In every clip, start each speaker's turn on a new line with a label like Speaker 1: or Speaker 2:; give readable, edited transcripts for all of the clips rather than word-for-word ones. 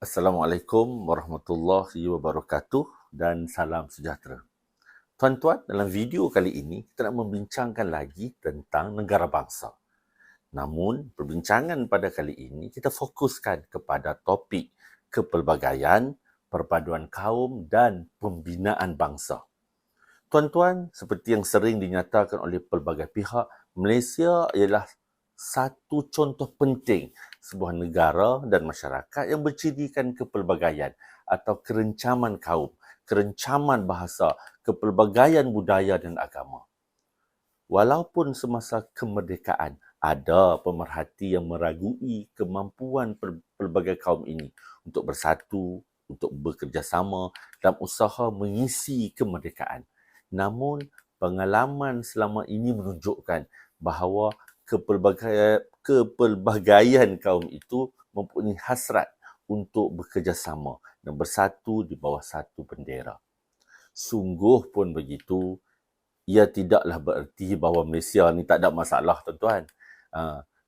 Speaker 1: Assalamualaikum warahmatullahi wabarakatuh dan salam sejahtera. Tuan-tuan, dalam video kali ini kita nak membincangkan lagi tentang negara bangsa. Namun, perbincangan pada kali ini kita fokuskan kepada topik kepelbagaian, perpaduan kaum dan pembinaan bangsa. Tuan-tuan, seperti yang sering dinyatakan oleh pelbagai pihak, Malaysia ialah satu contoh penting sebuah negara dan masyarakat yang bercirikan kepelbagaian atau kerencaman kaum, kerencaman bahasa, kepelbagaian budaya dan agama. Walaupun semasa kemerdekaan ada pemerhati yang meragui kemampuan pelbagai kaum ini untuk bersatu, untuk bekerjasama dalam usaha mengisi kemerdekaan. Namun, pengalaman selama ini menunjukkan bahawa kepelbagaian kaum itu mempunyai hasrat untuk bekerjasama dan bersatu di bawah satu bendera. Sungguh pun begitu, ia tidaklah bererti bahawa Malaysia ni tak ada masalah, tuan-tuan.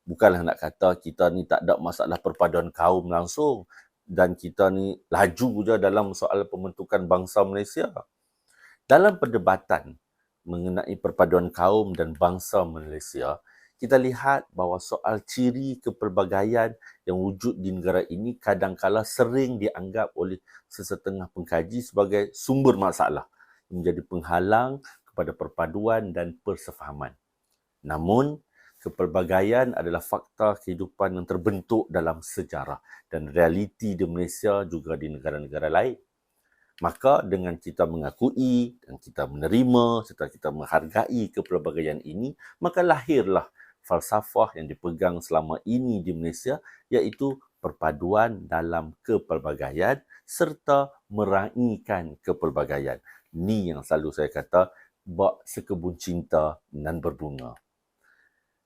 Speaker 1: Bukanlah nak kata kita ni tak ada masalah perpaduan kaum langsung dan kita ni laju je dalam soal pembentukan bangsa Malaysia. Dalam perdebatan mengenai perpaduan kaum dan bangsa Malaysia, kita lihat bahawa soal ciri kepelbagaian yang wujud di negara ini kadangkala sering dianggap oleh sesetengah pengkaji sebagai sumber masalah, menjadi penghalang kepada perpaduan dan persefahaman. Namun, kepelbagaian adalah fakta kehidupan yang terbentuk dalam sejarah dan realiti di Malaysia juga di negara-negara lain. Maka dengan kita mengakui dan kita menerima serta kita menghargai kepelbagaian ini, maka lahirlah falsafah yang dipegang selama ini di Malaysia, iaitu perpaduan dalam kepelbagaian serta meraihkan kepelbagaian. Ni yang selalu saya kata, bak sekebun cinta nan berbunga.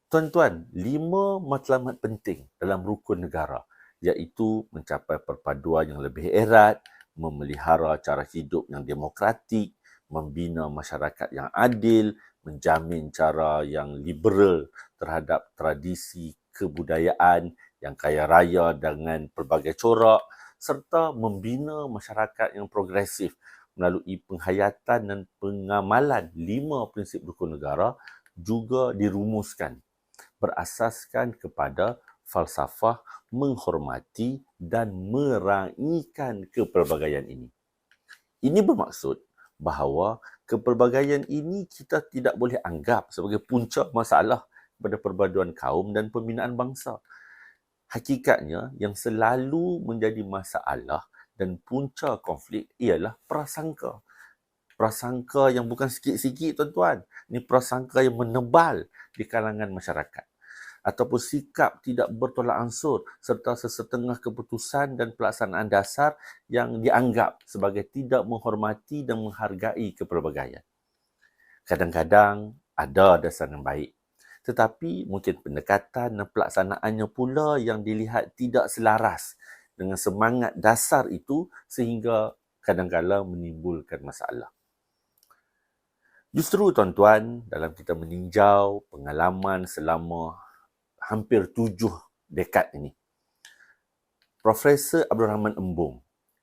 Speaker 1: Tuan-tuan, 5 matlamat penting dalam rukun negara, iaitu mencapai perpaduan yang lebih erat, memelihara cara hidup yang demokratik, membina masyarakat yang adil, menjamin cara yang liberal terhadap tradisi kebudayaan yang kaya raya dengan pelbagai corak, serta membina masyarakat yang progresif melalui penghayatan dan pengamalan 5 prinsip rukun negara juga dirumuskan berasaskan kepada falsafah menghormati dan meraihkan kepelbagaian ini. Ini bermaksud bahawa kepelbagaian ini kita tidak boleh anggap sebagai punca masalah pada perpaduan kaum dan pembinaan bangsa. Hakikatnya, yang selalu menjadi masalah dan punca konflik ialah prasangka. Prasangka yang bukan sikit-sikit, tuan-tuan. Ini prasangka yang menebal di kalangan masyarakat. Ataupun sikap tidak bertolak ansur serta sesetengah keputusan dan pelaksanaan dasar yang dianggap sebagai tidak menghormati dan menghargai kepelbagaian. Kadang-kadang ada dasar yang baik, tetapi mungkin pendekatan dan pelaksanaannya pula yang dilihat tidak selaras dengan semangat dasar itu sehingga kadang-kadang menimbulkan masalah. Justru, tuan-tuan, dalam kita meninjau pengalaman selama hampir 7 dekad ini, Profesor Abdul Rahman Embong,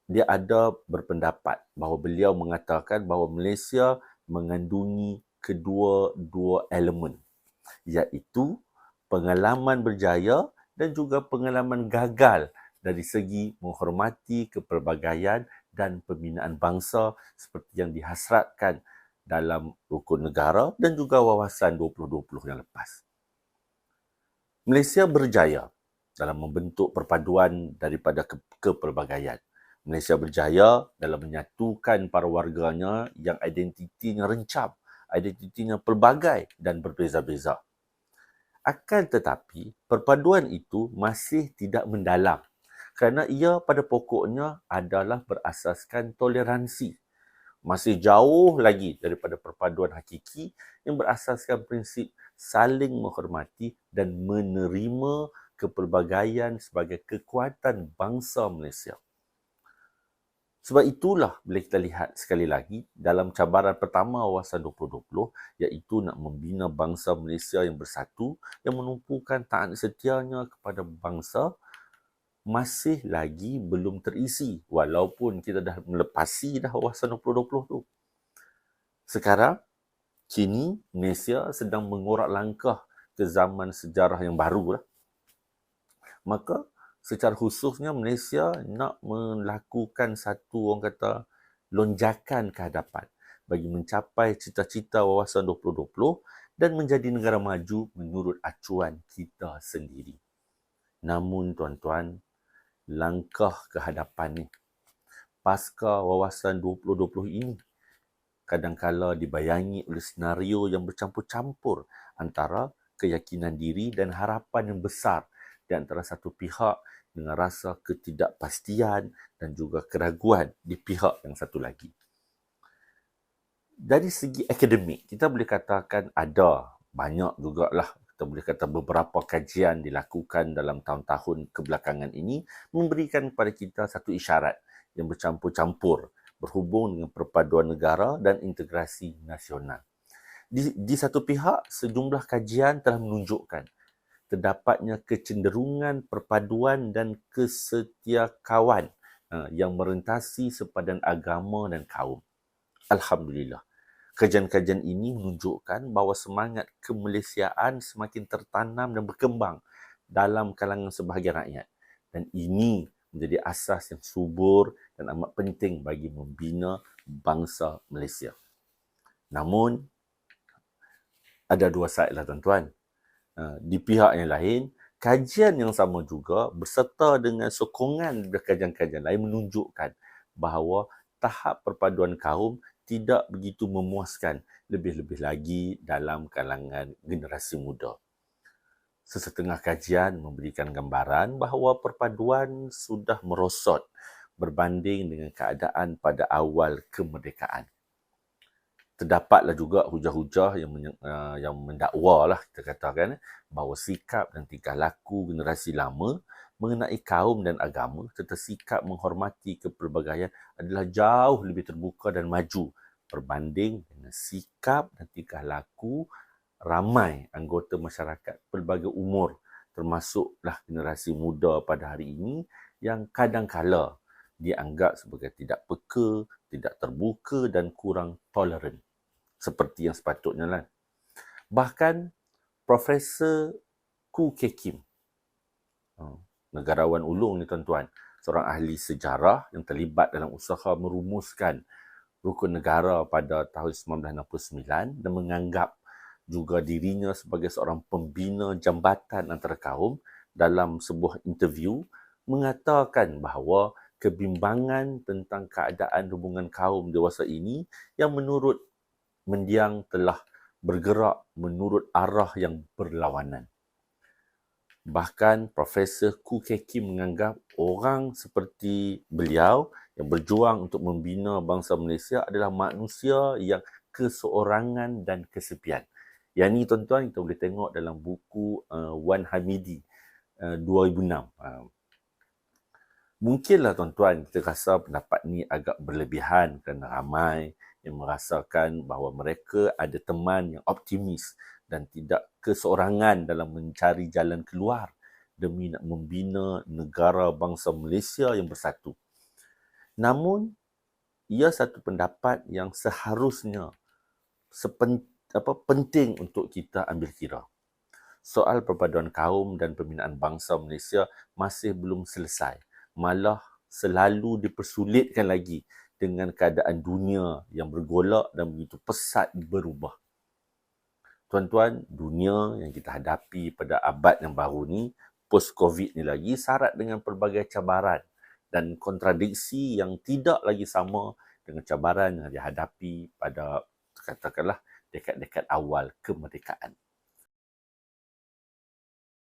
Speaker 1: dia ada berpendapat bahawa beliau mengatakan bahawa Malaysia mengandungi kedua-dua elemen, iaitu pengalaman berjaya dan juga pengalaman gagal dari segi menghormati kepelbagaian dan pembinaan bangsa seperti yang dihasratkan dalam rukun negara dan juga wawasan 2020 yang lepas. Malaysia berjaya dalam membentuk perpaduan daripada kepelbagaian. Malaysia berjaya dalam menyatukan para warganya yang identitinya rencam, identitinya pelbagai dan berbeza-beza. Akan tetapi, perpaduan itu masih tidak mendalam kerana ia pada pokoknya adalah berasaskan toleransi. Masih jauh lagi daripada perpaduan hakiki yang berasaskan prinsip saling menghormati dan menerima kepelbagaian sebagai kekuatan bangsa Malaysia. Sebab itulah bila kita lihat sekali lagi dalam cabaran pertama wawasan 2020, iaitu nak membina bangsa Malaysia yang bersatu, yang menumpukan taat setianya kepada bangsa, masih lagi belum terisi walaupun kita dah melepasi dah wawasan 2020 tu. Sekarang, kini Malaysia sedang mengorak langkah ke zaman sejarah yang baru lah. Maka secara khususnya Malaysia nak melakukan satu orang kata lonjakan ke hadapan bagi mencapai cita-cita wawasan 2020 dan menjadi negara maju menurut acuan kita sendiri. Namun tuan-tuan, langkah ke hadapan ni pasca wawasan 2020 ini kadangkala dibayangi oleh senario yang bercampur-campur antara keyakinan diri dan harapan yang besar di antara satu pihak dengan rasa ketidakpastian dan juga keraguan di pihak yang satu lagi. Dari segi akademik, kita boleh katakan ada banyak jugalah, kita boleh kata beberapa kajian dilakukan dalam tahun-tahun kebelakangan ini memberikan kepada kita satu isyarat yang bercampur-campur berhubung dengan perpaduan negara dan integrasi nasional. Di satu pihak, sejumlah kajian telah menunjukkan terdapatnya kecenderungan perpaduan dan kesetiakawan yang merentasi sepadan agama dan kaum. Alhamdulillah. Kajian-kajian ini menunjukkan bahawa semangat kemalaysiaan semakin tertanam dan berkembang dalam kalangan sebahagian rakyat. Dan ini menjadi asas yang subur dan amat penting bagi membina bangsa Malaysia. Namun, ada dua side lah tuan-tuan. Di pihak yang lain, kajian yang sama juga berserta dengan sokongan dari kajian-kajian lain menunjukkan bahawa tahap perpaduan kaum tidak begitu memuaskan, lebih-lebih lagi dalam kalangan generasi muda. Sesetengah kajian memberikan gambaran bahawa perpaduan sudah merosot berbanding dengan keadaan pada awal kemerdekaan. Terdapatlah juga hujah-hujah yang mendakwa lah, kita katakan, bahawa sikap dan tingkah laku generasi lama mengenai kaum dan agama serta sikap menghormati kepelbagaian adalah jauh lebih terbuka dan maju berbanding dengan sikap dan tingkah laku ramai anggota masyarakat pelbagai umur, termasuklah generasi muda pada hari ini yang kadang-kala dianggap sebagai tidak peka, tidak terbuka dan kurang toleran seperti yang sepatutnya lah. Bahkan Profesor Khoo Kek Kim, negarawan ulung ni tuan-tuan, seorang ahli sejarah yang terlibat dalam usaha merumuskan rukun negara pada tahun 1969 dan menganggap juga dirinya sebagai seorang pembina jambatan antara kaum, dalam sebuah interview mengatakan bahawa kebimbangan tentang keadaan hubungan kaum dewasa ini yang menurut mendiang telah bergerak menurut arah yang berlawanan. Bahkan Profesor Khoo Kek Kim menganggap orang seperti beliau yang berjuang untuk membina bangsa Malaysia adalah manusia yang keseorangan dan kesepian. Yang ni tuan-tuan kita boleh tengok dalam buku Wan Hamidi 2006. Mungkinlah tuan-tuan kita rasa pendapat ni agak berlebihan kerana ramai yang merasakan bahawa mereka ada teman yang optimis dan tidak keseorangan dalam mencari jalan keluar demi nak membina negara bangsa Malaysia yang bersatu. Namun, ia satu pendapat yang seharusnya penting untuk kita ambil kira. Soal perpaduan kaum dan pembinaan bangsa Malaysia masih belum selesai. Malah selalu dipersulitkan lagi dengan keadaan dunia yang bergolak dan begitu pesat berubah. Tuan-tuan, dunia yang kita hadapi pada abad yang baru ni, post-COVID ni lagi, syarat dengan pelbagai cabaran dan kontradiksi yang tidak lagi sama dengan cabaran yang dihadapi pada, katakanlah, dekad-dekad awal kemerdekaan.